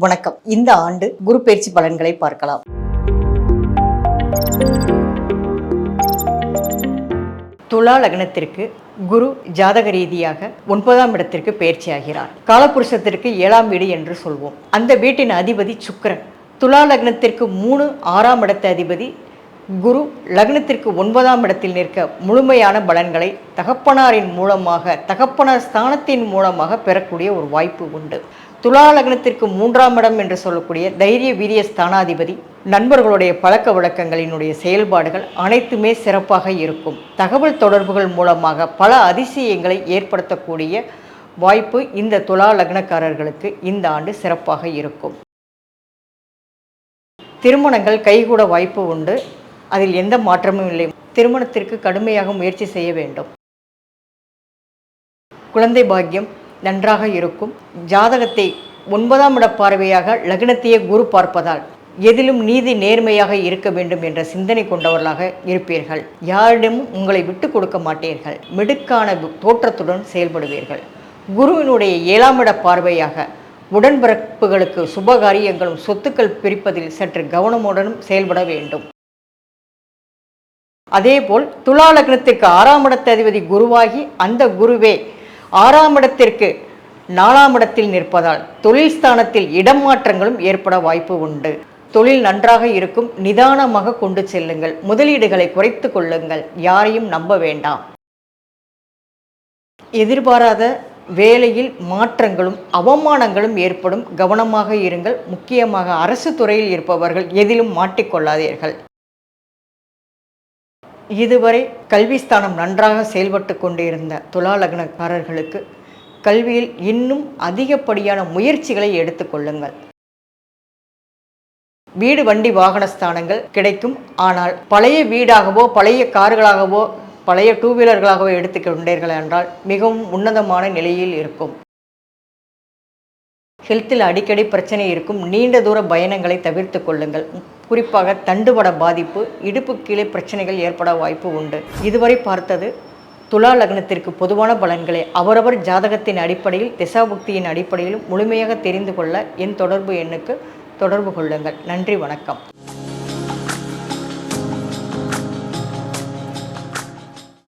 வணக்கம். இந்த ஆண்டு குரு பயிற்சி பலன்களை பார்க்கலாம். துலா லக்னத்திற்கு குரு ஜாதக ரீதியாக 9ஆம் இடத்திற்கு பயிற்சி ஆகிறார். காலபுருஷத்திற்கு 7ஆம் வீடு என்று சொல்வோம். அந்த வீட்டின் அதிபதி சுக்கிரன். துலா லக்னத்திற்கு 3, 6ஆம் இடத்த அதிபதி குரு லக்னத்திற்கு 9ஆம் இடத்தில் நிற்க முழுமையான பலன்களை தகப்பனாரின் மூலமாக, தகப்பனார் ஸ்தானத்தின் மூலமாக பெறக்கூடிய ஒரு வாய்ப்பு உண்டு. துலா லக்னத்திற்கு 3ஆம் இடம் என்று சொல்லக்கூடிய தைரிய வீரிய ஸ்தானாதிபதி நண்பர்களுடைய பழக்க வழக்கங்களினுடைய செயல்பாடுகள் அனைத்துமே சிறப்பாக இருக்கும். தகவல் தொடர்புகள் மூலமாக பல அதிசயங்களை ஏற்படுத்தக்கூடிய வாய்ப்பு இந்த துலா லக்னக்காரர்களுக்கு இந்த ஆண்டு சிறப்பாக இருக்கும். திருமணங்கள் கைகூட வாய்ப்பு உண்டு. அதில் எந்த மாற்றமும் இல்லை. திருமணத்திற்கு கடுமையாக முயற்சி செய்ய வேண்டும். குழந்தை பாக்கியம் நன்றாக இருக்கும். ஜாதகத்தை 9ஆம் இட பார்வையாக லக்னத்தையே குரு பார்ப்பதால் எதிலும் நீதி நேர்மையாக இருக்க வேண்டும் என்ற சிந்தனை கொண்டவர்களாக இருப்பீர்கள். யாரிடமும் உங்களை விட்டு கொடுக்க மாட்டீர்கள். மிடுக்கான தோற்றத்துடன் செயல்படுவீர்கள். குருவினுடைய 7ஆம் இட பார்வையாக உடன்பிறப்புகளுக்கு சுபகாரியங்களும் சொத்துக்கள் பிரிப்பதில் சற்று கவனமுடனும் செயல்பட வேண்டும். அதேபோல் துலா லக்னத்திற்கு 6ஆம் இடத்த அதிபதி குருவாகி அந்த குருவே 6ஆம் இடத்திற்கு 4ஆம் இடத்தில் நிற்பதால் தொழில் ஸ்தானத்தில் இடம் மாற்றங்களும் ஏற்பட வாய்ப்பு உண்டு. தொழில் நன்றாக இருக்கும். நிதானமாக கொண்டு செல்லுங்கள். முதலீடுகளை குறைத்து கொள்ளுங்கள். யாரையும் நம்ப வேண்டாம். எதிர்பாராத வேலையில் மாற்றங்களும் அவமானங்களும் ஏற்படும். கவனமாக இருங்கள். முக்கியமாக அரசு துறையில் இருப்பவர்கள் எதிலும் மாட்டிக்கொள்ளாதீர்கள். இதுவரை கல்விஸ்தானம் நன்றாக செயல்பட்டு கொண்டிருந்த துலா லக்னக்காரர்களுக்கு கல்வியில் இன்னும் அதிகப்படியான முயற்சிகளை எடுத்துக்கொள்ளுங்கள். வீடு வண்டி வாகன ஸ்தானங்கள் கிடைக்கும். ஆனால் பழைய வீடாகவோ பழைய கார்களாகவோ பழைய 2 வீலர்களாகவோ எடுத்துக்கொண்டீர்கள் என்றால் மிகவும் உன்னதமான நிலையில் இருக்கும். ஹெல்த்தில் அடிக்கடி பிரச்சனை இருக்கும். நீண்ட தூர பயணங்களை தவிர்த்து கொள்ளுங்கள். குறிப்பாக தண்டுவட பாதிப்பு, இடுப்பு கீழே பிரச்சனைகள் ஏற்பட வாய்ப்பு உண்டு. இதுவரை பார்த்தது துலா லக்னத்திற்கு பொதுவான பலன்களை அவரவர் ஜாதகத்தின் அடிப்படையில், திசாபுக்தியின் அடிப்படையிலும் முழுமையாக தெரிந்து கொள்ள என் தொடர்பு எண்ணுக்கு தொடர்பு கொள்ளுங்கள். நன்றி, வணக்கம்.